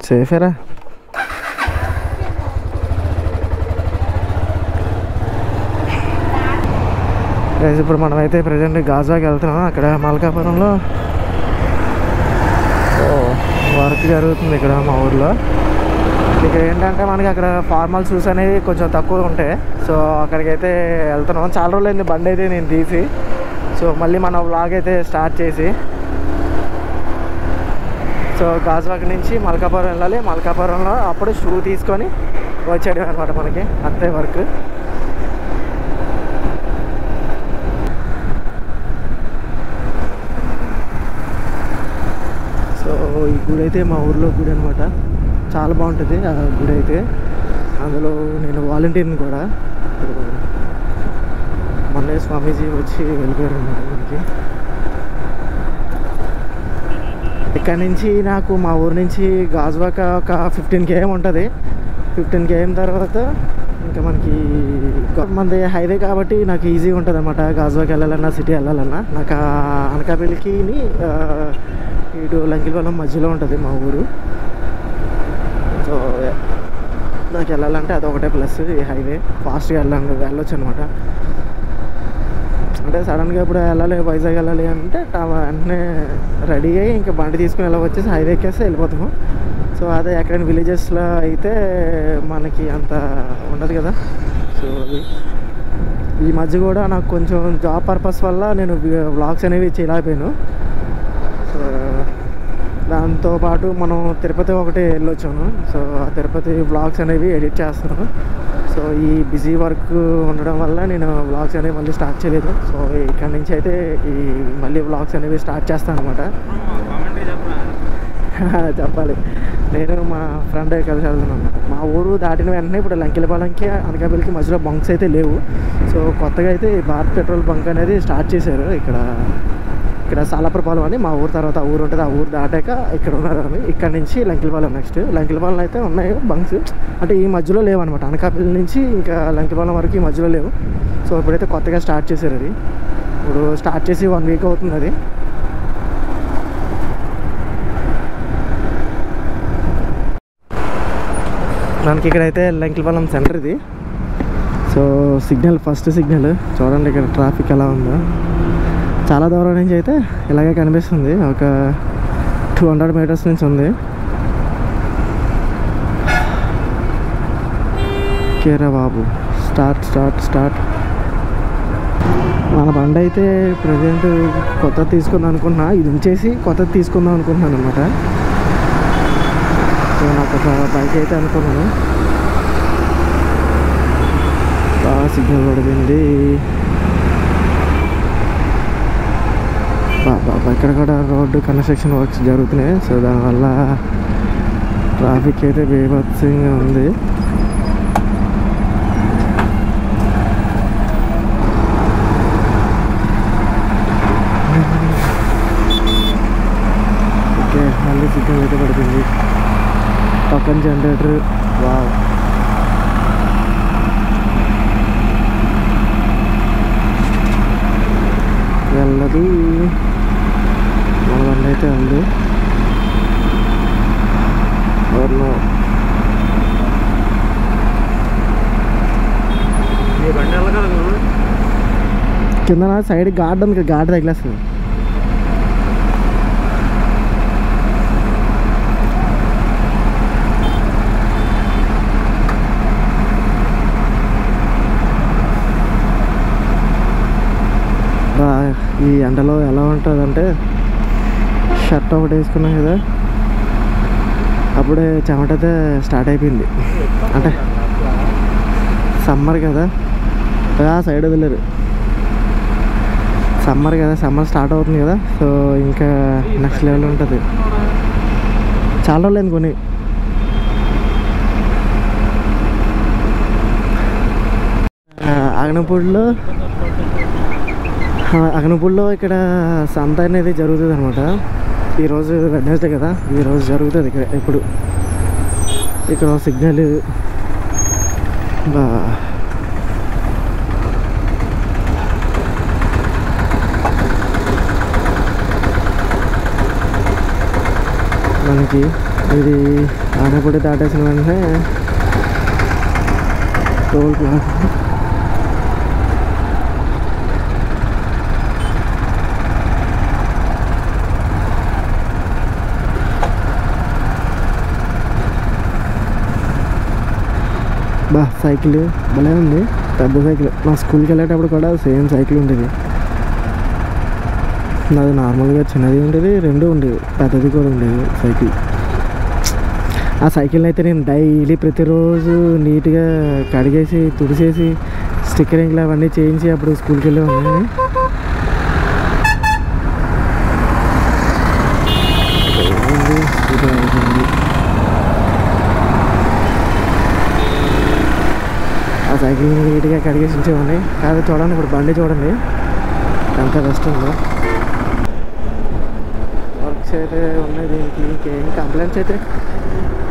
సేఫేరా. ఇప్పుడు మనమైతే ప్రజెంట్ గాజువాకి వెళ్తున్నాం. అక్కడ మల్కాపురంలో వర్క్ జరుగుతుంది ఇక్కడ మా ఊర్లో. ఇక్కడ ఏంటంటే మనకి అక్కడ ఫార్మల్ షూస్ అనేవి కొంచెం తక్కువ ఉంటాయి. సో అక్కడికైతే వెళ్తున్నాం. చాలా రోజులు అయింది బండి అయితే నేను తీసి. సో మళ్ళీ మన వ్లాగ్ అయితే స్టార్ట్ చేసి, సో గాజువాక నుంచి మల్కాపురం వెళ్ళాలి. మల్కాపురంలో అప్పుడు షూ తీసుకొని వచ్చేయడం అనమాట. మనకి అంతే వర్క్. సో ఈ గుడి అయితే మా ఊర్లో గుడి అనమాట. చాలా బాగుంటుంది ఆ గుడి అయితే. అందులో నేను వాలంటీర్ని కూడా. మొన్నే స్వామీజీ వచ్చి వెళ్ళిపోయారు అనమాట మనకి. ఇక్కడ నుంచి నాకు మా ఊరు నుంచి గాజువాక ఒక 15 km ఉంటుంది. 15 km తర్వాత ఇంకా మనకి మనది హైవే కాబట్టి నాకు ఈజీగా ఉంటుంది అనమాట. గాజువాక వెళ్ళాలన్నా సిటీ వెళ్ళాలన్నా. నాకు అనకాపల్లికి ఇటు లంకిలపాలెం మధ్యలో ఉంటుంది మా ఊరు. సో నాకు వెళ్ళాలంటే అదొకటే ప్లస్. ఈ హైవే ఫాస్ట్గా వెళ్ళొచ్చు అనమాట. అంటే సడన్గా ఇప్పుడు వెళ్ళాలి వైజాగ్ వెళ్ళాలి అంటే వెంటనే రెడీ అయ్యి ఇంకా బండి తీసుకుని ఇలా వచ్చేసి హైవే ఎక్కేస్తే వెళ్ళిపోతాము. సో అదే ఎక్కడైనా విలేజెస్లో అయితే మనకి అంత ఉండదు కదా. సో అది ఈ మధ్య కూడా నాకు కొంచెం జాబ్ పర్పస్ వల్ల నేను వ్లాగ్స్ అనేవి చేయలేకపోయాను. సో దాంతోపాటు మనం తిరుపతి ఒకటి వెళ్ళొచ్చాను. సో ఆ తిరుపతి వ్లాగ్స్ అనేవి ఎడిట్ చేస్తున్నాను. సో ఈ బిజీ వర్క్ ఉండడం వల్ల నేను వ్లాగ్స్ అనేవి మళ్ళీ స్టార్ట్ చేయలేదు. సో ఇక్కడ నుంచి అయితే ఈ మళ్ళీ వ్లాగ్స్ అనేవి స్టార్ట్ చేస్తాను అనమాట. చెప్పాలి, నేను మా ఫ్రెండ్ కలిసి వెళ్తున్నాను అనమాట. మా ఊరు దాటిన వెంటనే ఇప్పుడు లంకిలపాలెంకి అనకాపల్లికి మధ్యలో బంక్స్ అయితే లేవు. సో కొత్తగా అయితే భారత్ పెట్రోల్ బంక్ అనేది స్టార్ట్ చేశారు ఇక్కడ సాలాపురపాలెం అని మా ఊరు. తర్వాత ఊరు ఉంటుంది. ఆ ఊరు దాటాక ఇక్కడ ఉన్నారు అని. ఇక్కడ నుంచి లంకిలపాలెం నెక్స్ట్. లంకిలపాలెం అయితే ఉన్నాయి బంక్స్. అంటే ఈ మధ్యలో లేవు అనమాట. అనకాపల్లి నుంచి ఇంకా లంకిలపాలెం వరకు ఈ మధ్యలో లేవు. సో ఇప్పుడైతే కొత్తగా స్టార్ట్ చేశారు అది. ఇప్పుడు స్టార్ట్ చేసి 1 week అవుతుంది అది. మనకి ఇక్కడైతే లంకిలపాలెం సెంటర్ ఇది. సో సిగ్నల్, ఫస్ట్ సిగ్నల్ చూడండి ఇక్కడ ట్రాఫిక్ ఎలా ఉందో. చాలా దూరం నుంచి అయితే ఇలాగే కనిపిస్తుంది. ఒక 200 meters నుంచి ఉంది. కేరా బాబు, స్టార్ట్. మన బండి అయితే ప్రజెంట్ కొత్తది తీసుకుందాం అనుకుంటున్నా. ఇది ఉంచేసి కొత్తది తీసుకుందాం అనుకుంటున్నాను అనమాట. సో నాకు ఒక బైక్ అయితే అనుకున్నాను. బాగా సిగ్నల్ పడిపోయింది. ఇక్కడ కూడా రోడ్డు కన్స్ట్రక్షన్ వర్క్స్ జరుగుతున్నాయి. సో దానివల్ల ట్రాఫిక్ అయితే బీభత్సంగా ఉంది. ఓకే, మళ్ళీ సిగ్నల్ అయితే పడుతుంది. పక్కన జనరేటర్. వావ్, వెళ్ళదు మన బండి అయితే ఉంది. కింద సైడ్ గార్డ్ ఉంది, గార్డ్ తగిలేస్తుంది. ఈ ఎండలో ఎలా ఉంటుందంటే షర్ట్ ఒకటి వేసుకున్నాం కదా, అప్పుడే చెమట అయితే స్టార్ట్ అయిపోయింది. అంటే సమ్మర్ కదా, సైడ్ వదిలేరు. సమ్మర్ కదా, సమ్మర్ స్టార్ట్ అవుతుంది కదా. సో ఇంకా నెక్స్ట్ లెవెల్ ఉంటుంది. చాలా రోజులు కొని. అగనపూడిలో ఇక్కడ సంత అనేది జరుగుతుంది అనమాట. ఈరోజు వెడ్నెస్డే కదా, ఈరోజు జరుగుతుంది ఇక్కడ. ఇప్పుడు ఇక్కడ సిగ్నల్ మనకి ఇది ఆనపూడి దాటేసిన వెంటనే టోల్ ప్లాజా. బా సైకిల్ భలే ఉంది, పెద్ద సైకిల్. మా స్కూల్కి వెళ్ళేటప్పుడు కూడా సేమ్ సైకిల్ ఉండేది. అది నార్మల్గా చిన్నది ఉండేది, రెండు ఉండేది, పెద్దది కూడా ఉండేది సైకిల్. ఆ సైకిల్ అయితే నేను డైలీ ప్రతిరోజు నీట్గా కడిగేసి తుడిసేసి స్టిక్కరింగ్లు అవన్నీ చేయించి అప్పుడు స్కూల్కి వెళ్ళి ఉన్నాయి. ఆ సైకిల్ నీట్గా కడిగేసి ఉంచేవాడిని. కాదు చూడండి, ఇప్పుడు బండి చూడండి ఎంత రెస్ట్ ఉందో. వర్క్స్ అయితే ఉన్నాయి దీనికి, ఇంకేం కంప్లైంట్స్ అయితే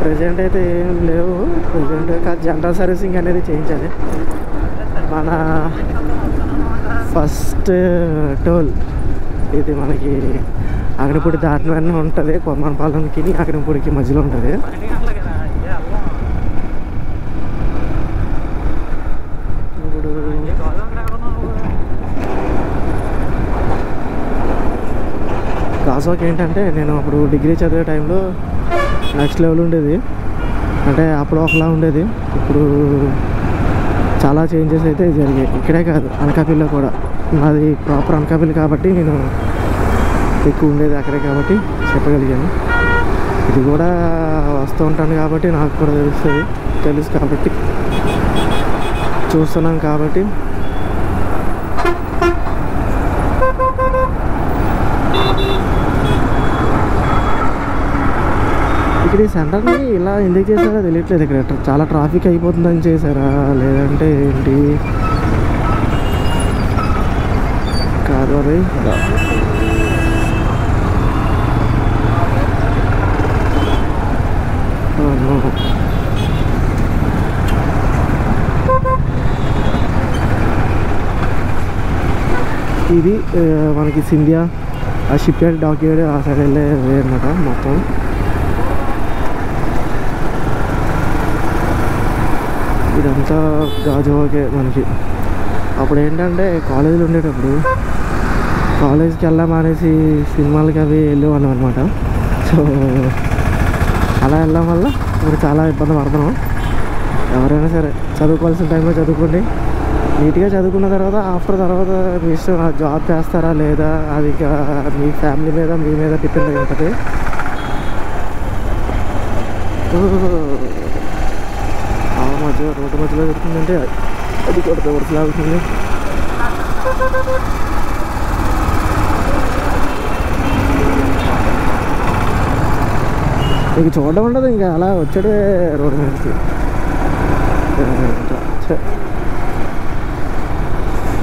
ప్రజెంట్ అయితే ఏం లేవు. ప్రజెంట్ కాదు, జనరల్ సర్వీసింగ్ అనేది చేయించాలి. మన ఫస్ట్ టోల్ ఇది మనకి అగనపూడి దాటిన వెంటనే ఉంటుంది. కొమ్మనపాలెంకి అగనపూడికి మధ్యలో ఉంటుంది. ఇప్పుడు గాజువాక్ ఏంటంటే, నేను అప్పుడు డిగ్రీ చదివే టైంలో నెక్స్ట్ లెవెల్ ఉండేది. అంటే అప్పుడు ఒకలా ఉండేది, ఇప్పుడు చాలా చేంజెస్ అయితే జరిగాయి. ఇక్కడే కాదు, అనకాపల్లిలో కూడా. నాది ప్రాపర్ అనకాపల్లి కాబట్టి నేను ఎక్కువ ఉండేది అక్కడే కాబట్టి చెప్పగలిగాను. ఇది కూడా వస్తూ ఉంటాను కాబట్టి నాకు కూడా తెలుసు కాబట్టి చూస్తున్నాం కాబట్టి. ఇక్కడ ఈ సెంటర్ని ఇలా ఎందుకు చేశారో తెలియట్లేదు. ఇక్కడ చాలా ట్రాఫిక్ అయిపోతుందని చేశారా లేదంటే ఏంటి కాదు. అది ఇది మనకి సింధియా ఆ షిప్ యార్డ్ డాక్ యార్డ్ ఆ సైడ్ వెళ్ళే వే అనమాట మొత్తం. ఇదంతా గాజువాకే మనకి. అప్పుడు ఏంటంటే కాలేజీలో ఉండేటప్పుడు కాలేజ్కి వెళ్ళాం అనేసి సినిమాలకి అవి వెళ్ళేవాళ్ళం అనమాట. సో అలా వెళ్ళడం వల్ల ఇప్పుడు చాలా ఇబ్బంది పడుతున్నాం. ఎవరైనా సరే చదువుకోవాల్సిన టైంలో చదువుకోండి, నీట్గా చదువుకున్న తర్వాత ఆఫ్టర్ తర్వాత మీ ఇష్టం జాబ్ చేస్తారా లేదా అది మీ ఫ్యామిలీ మీద మీ మీద డిపెండ్ అయి ఉంటుంది. మధ్య రోడ్డు మధ్యలో దొరుకుతుందంటే అది కూడా దొరికి లాగుతుంది. ఇంక చూడడం ఉండదు, ఇంకా అలా వచ్చాడే రోడ్డు మీదకి.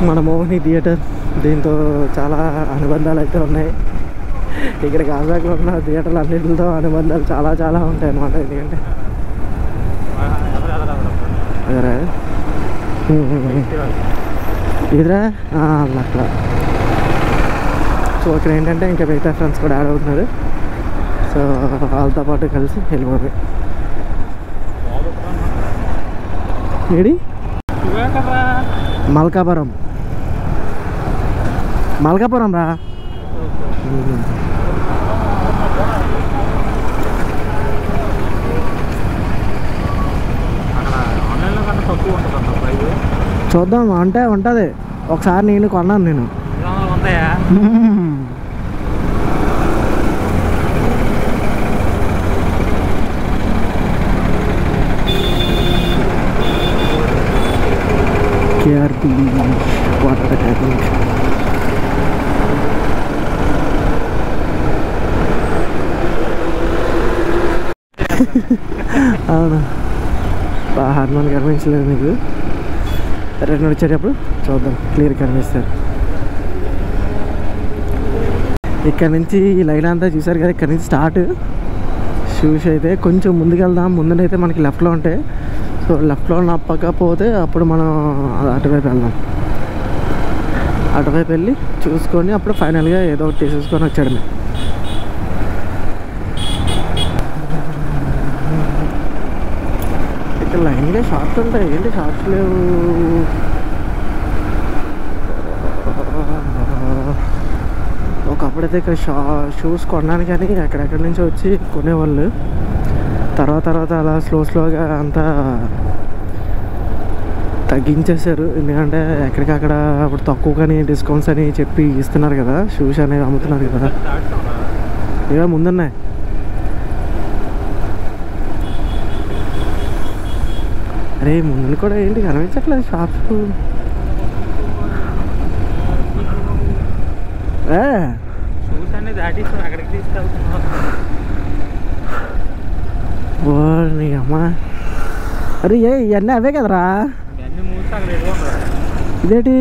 మన మోహిని థియేటర్, దీంతో చాలా అనుబంధాలు అయితే ఉన్నాయి. ఇక్కడ గాజువాకలో ఉన్న థియేటర్లు అన్నింటితో అనుబంధాలు చాలా చాలా ఉంటాయి అన్నమాట. ఎందుకంటే అదరా ఇదిరా అక్కడ. సో ఇక్కడ ఏంటంటే ఇంకా మిగతా ఫ్రెండ్స్ కూడా యాడ్ అవుతున్నారు. సో వాళ్ళతో పాటు కలిసి వెళ్ళిపోయి ఏడి మల్కాపురం రా. చూద్దాం అంటే ఉంటుంది. ఒకసారి నేను కొన్నాను. నేను కేఆర్పి వాటర్ ట్యాంక్. అవును, హనుమాన్ కనిపించలేదు నీకు. రిటర్న్ వచ్చేటప్పుడు చూద్దాం, క్లియర్ కనిపిస్తారు. ఇక్కడ నుంచి ఈ లైన్ అంతా చూసారు కదా, ఇక్కడ నుంచి స్టార్ట్. షూస్ అయితే కొంచెం ముందుకెళ్దాం. ముందునైతే మనకి లెఫ్ట్లో ఉంటాయి. సో లెఫ్ట్లో నప్పకపోతే అప్పుడు మనం అటువైపు వెళ్దాం. అటువైపు వెళ్ళి చూసుకొని అప్పుడు ఫైనల్గా ఏదో ఒకటి తీసేసుకొని వచ్చాడు. ఇక్కడ లైన్గా షాప్స్ ఉంటాయి. ఏంటి షాప్స్ లేవు? ఒకప్పుడైతే ఇక్కడ షూస్ కొనడానికి అని ఎక్కడెక్కడి నుంచి వచ్చి కొనేవాళ్ళు. తర్వాత అలా స్లోగా అంతా తగ్గించేశారు. ఎందుకంటే ఎక్కడికక్కడ అప్పుడు తక్కువ కానీ డిస్కౌంట్స్ అని చెప్పి ఇస్తున్నారు కదా, షూస్ అనేవి అమ్ముతున్నారు కదా. ఇవే ముందున్నాయి. అరే ముందు కూడా ఏంటి కనిపించట్లేదు షాప్స్. నీ అమ్మా, అరే ఇవన్నీ అవే కదరా? ఇదేంటి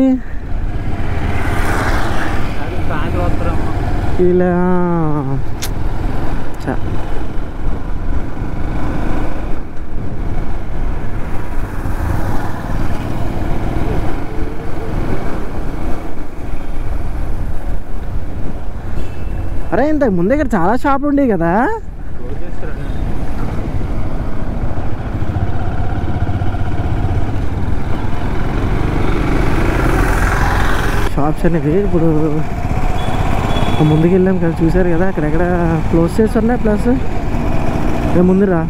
ఇలా అరే ఇంతకు ముందు ఇక్కడ చాలా షాపులు ఉండేవి కదా. షాప్స్ అనేవి ఇప్పుడు ముందుకు వెళ్ళాం కదా, చూసారు కదా అక్కడెక్కడ క్లోజ్ చేసి ఉన్నాయి. ప్లస్ మేము ముందురా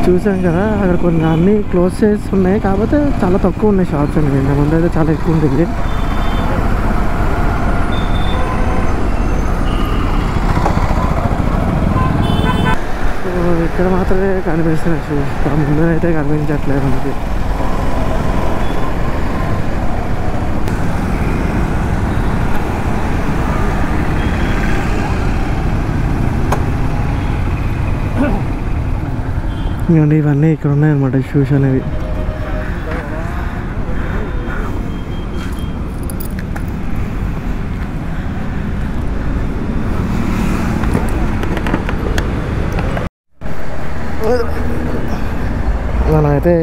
చూసాం కదా, అక్కడ కొన్ని అన్నీ క్లోజ్ చేసి ఉన్నాయి. కాకపోతే చాలా తక్కువ ఉన్నాయి షాప్స్ అనేవి. ముందు అయితే చాలా ఎక్కువ ఉంటుంది. ఇక్కడ మాత్రమే కనిపిస్తున్నాయి షూస్, ముందు అయితే కనిపించట్లేదు మనకి. ఇవన్నీ ఇక్కడ ఉన్నాయన్నమాట షూస్ అనేవి. మనమైతే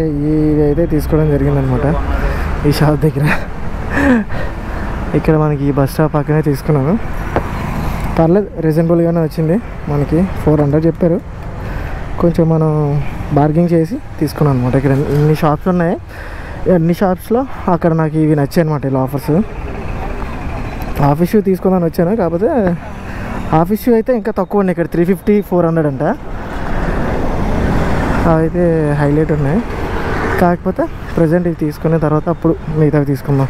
ఇవి తీసుకోవడం జరిగిందనమాట ఈ షాప్ దగ్గర. ఇక్కడ మనకి ఈ బస్ స్టాప్ పక్కనే తీసుకున్నాను. పర్లేదు, రీజనబుల్గానే వచ్చింది. మనకి 400 చెప్పారు. కొంచెం మనం బార్గెనింగ్ చేసి తీసుకున్నాను అనమాట. ఇక్కడ ఇన్ని షాప్స్ ఉన్నాయి. అన్ని షాప్స్లో అక్కడ నాకు ఇవి నచ్చాయి అనమాట, ఇలా ఆఫర్స్. ఆఫీస్ షూ తీసుకుందామని వచ్చాను. కాకపోతే ఆఫీస్ షూ అయితే ఇంకా తక్కువ ఉన్నాయి. ఇక్కడ 350, 400 అంట. అయితే హైలైట్ ఉన్నాయి. కాకపోతే ప్రజెంట్ ఇవి తీసుకున్న తర్వాత అప్పుడు మిగతావి తీసుకుందాం.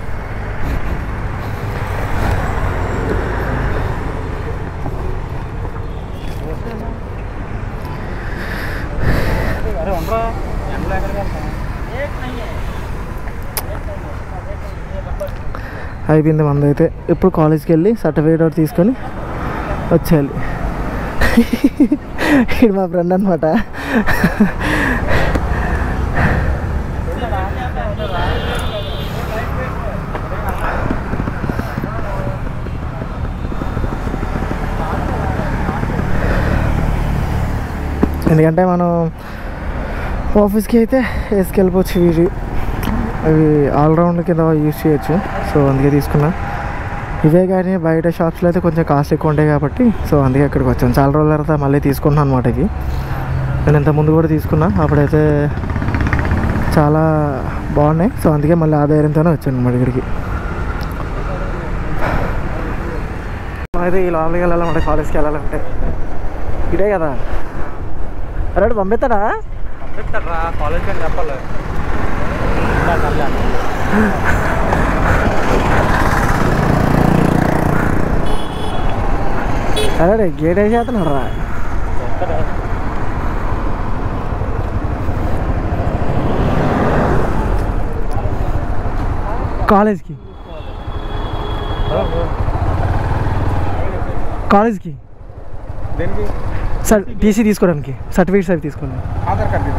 అయిపోయింది మంది అయితే. ఇప్పుడు కాలేజ్కి వెళ్ళి సర్టిఫికేట్ ఒకటి తీసుకొని వచ్చేయాలి. ఇది మా ఫ్రెండ్ అనమాట. ఎందుకంటే మనం ఆఫీస్కి అయితే వేసుకెళ్ళిపోవచ్చు. అవి ఆల్రౌండ్ కింద యూజ్ చేయొచ్చు. సో అందుకే తీసుకున్నా. ఇవే కానీ బయట షాప్స్లో అయితే కొంచెం కాస్ట్ ఎక్కువ ఉంటాయి కాబట్టి సో అందుకే ఇక్కడికి వచ్చాను. చాలా రోజుల తర్వాత మళ్ళీ తీసుకున్నాను అనమాట. ఇవి నేను ఇంత ముందు కూడా తీసుకున్నా, అప్పుడైతే చాలా బాగున్నాయి. సో అందుకే మళ్ళీ ఆ ధైర్యంతోనే వచ్చాను అనమాట ఇక్కడికి. అయితే ఈ లోపలికి వెళ్ళాలంటే, కాలేజ్కి వెళ్ళాలంటే ఇదే కదా. అరే పంపిస్తాడా? కాలేజ్కి అని చెప్పాలి. అరే గేట్ వేసేస్తున్నాడు రా. కాలేజ్కి సార్ టీసీ తీసుకోవడానికి, సర్టిఫికేట్స్ అవి తీసుకోండి. ఆధార్ కార్డు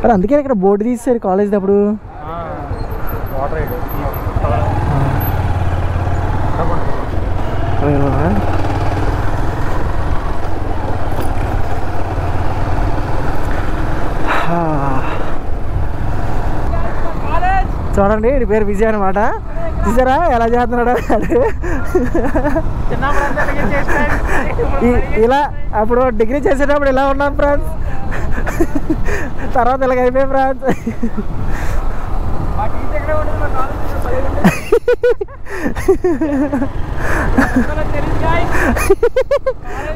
అరే అందుకే ఇక్కడ బోర్డు తీసేసారు కాలేజ్ అప్పుడు. చూడండి, వీడి పేరు విజయ్ అనమాట. చూసారా ఎలా చేస్తున్నాడు ఇలా. అప్పుడు డిగ్రీ చేసేటప్పుడు ఇలా ఉన్నాను ఫ్రెండ్స్, తర్వాత ఇలాగ అయిపోయాయి ఫ్రెండ్స్.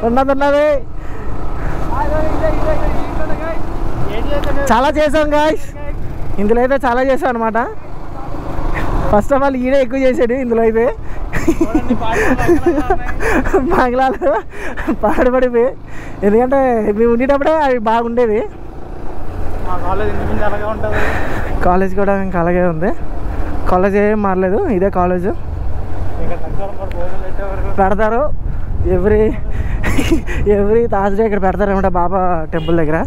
ఉన్నది చాలా చేసాం గాయ్స్, ఇందులో అయితే చాలా చేసాం అనమాట. ఫస్ట్ ఆఫ్ ఆల్ ఈడే ఎక్కువ చేసాడు ఇందులో అయితే. బంగ్లాలు పాడుపడిపోయి, ఎందుకంటే మేము ఉండేటప్పుడే అవి బాగుండేవి. కాలేజ్ కూడా ఇంకా అలాగే ఉంది, కాలేజ్ ఏం మారలేదు, ఇదే కాలేజ్. పెడతారు ఎవ్రీ థర్స్డే ఇక్కడ పెడతారు అనమాట బాబా టెంపుల్ దగ్గర.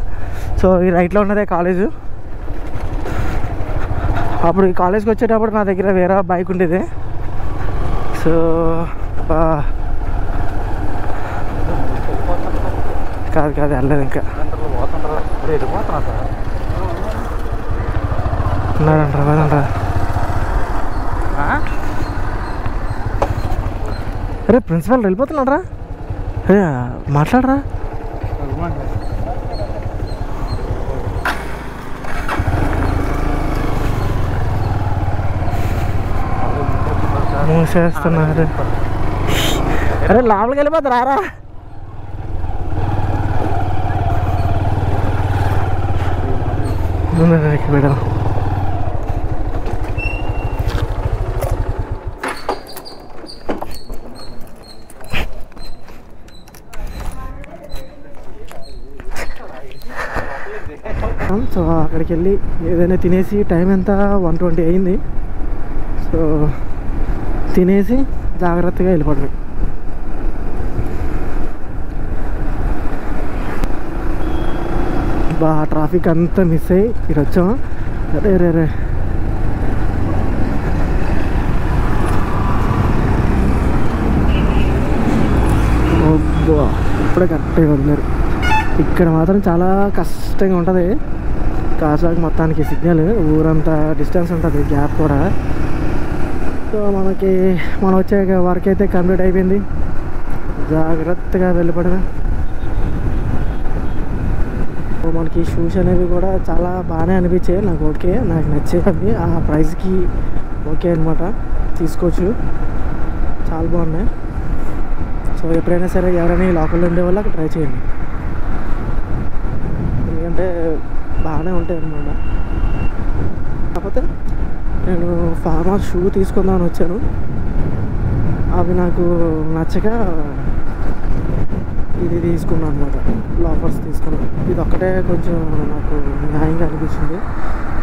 సో ఈ రైట్లో ఉన్నదే కాలేజు. అప్పుడు ఈ కాలేజ్కి వచ్చేటప్పుడు నా దగ్గర వేరే బైక్ ఉండేది. సో కాదు వెళ్ళలేదు ఇంకా. ఉన్నారంటారా అరే ప్రిన్సిపల్ వెళ్ళిపోతున్నారా? అరే మాట్లాడరా. మూసేస్తున్నారు. అరే లోపలికి వెళ్ళిపోతారా రా. మేడం సో అక్కడికి వెళ్ళి ఏదైనా తినేసి, టైం ఎంత 1:20 అయింది. సో తినేసి జాగ్రత్తగా వెళ్ళిపోవడమే. ట్రాఫిక్ అంతా మిస్ అయ్యి ఇక్కడ వచ్చాం. రే ఇప్పుడే కరెక్ట్గా వదిలేరు. ఇక్కడ మాత్రం చాలా కష్టంగా ఉంటుంది. కాసాక మొత్తానికి సిగ్నల్ ఊరంతా డిస్టెన్స్ ఉంటుంది, గ్యాప్ కూడా. సో మనం వచ్చే వర్క్ అయితే కంప్లీట్ అయిపోయింది. జాగ్రత్తగా వెళ్ళిపడమే. మనకి షూస్ అనేవి కూడా చాలా బాగానే అనిపించాయి నాకు. ఓకే, నాకు నచ్చేవి, ఆ ప్రైస్కి ఓకే అనమాట, తీసుకోవచ్చు. చాలా బాగున్నాయి. సో ఎప్పుడైనా సరే ఎవరైనా ఈ లోకల్లో ఉండే వాళ్ళు అక్కడ ట్రై చేయండి, ఎందుకంటే బాగానే ఉంటాయి అన్నమాట. కాకపోతే నేను ఫార్మా షూ తీసుకుందామని వచ్చాను, అవి నాకు నచ్చక ఇది తీసుకున్నాను అనమాట. లోఫర్స్ తీసుకున్నాను. ఇది ఒక్కటే కొంచెం నాకు న్యాయంగా అనిపించింది,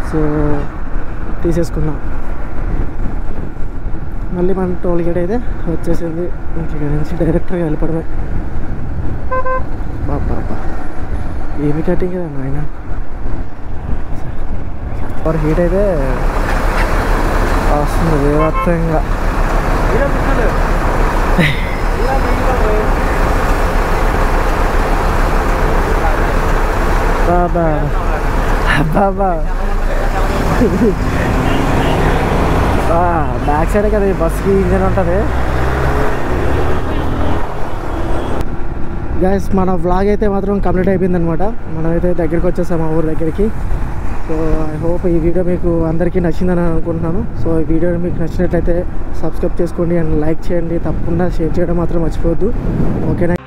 సో తీసేసుకున్నాం. మళ్ళీ మన టోల్ గేట్ అయితే వచ్చేసింది. ఇక్కడ నుంచి డైరెక్ట్గా వెళ్ళిపోవడమే. బాబా ఏమి కటింగ్ కదా నాయన. పర్ హీట్ అయితే వస్తుంది వేవత్తంగా. బాబా బ్యాక్ సైడే కదా ఈ బస్కి ఇంజన్ ఉంటుంది. గైస్ మన వ్లాగ్ అయితే మాత్రం కంప్లీట్ అయిపోయింది అనమాట. మనమైతే దగ్గరికి వచ్చేసాము ఆ ఊరి దగ్గరికి. సో ఐ హోప్ ఈ వీడియో మీకు అందరికీ నచ్చిందని అనుకుంటున్నాను. సో ఈ వీడియో మీకు నచ్చినట్లయితే సబ్స్క్రైబ్ చేసుకోండి అండ్ లైక్ చేయండి. తప్పకుండా షేర్ చేయడం మాత్రం మర్చిపోవద్దు. ఓకేనా?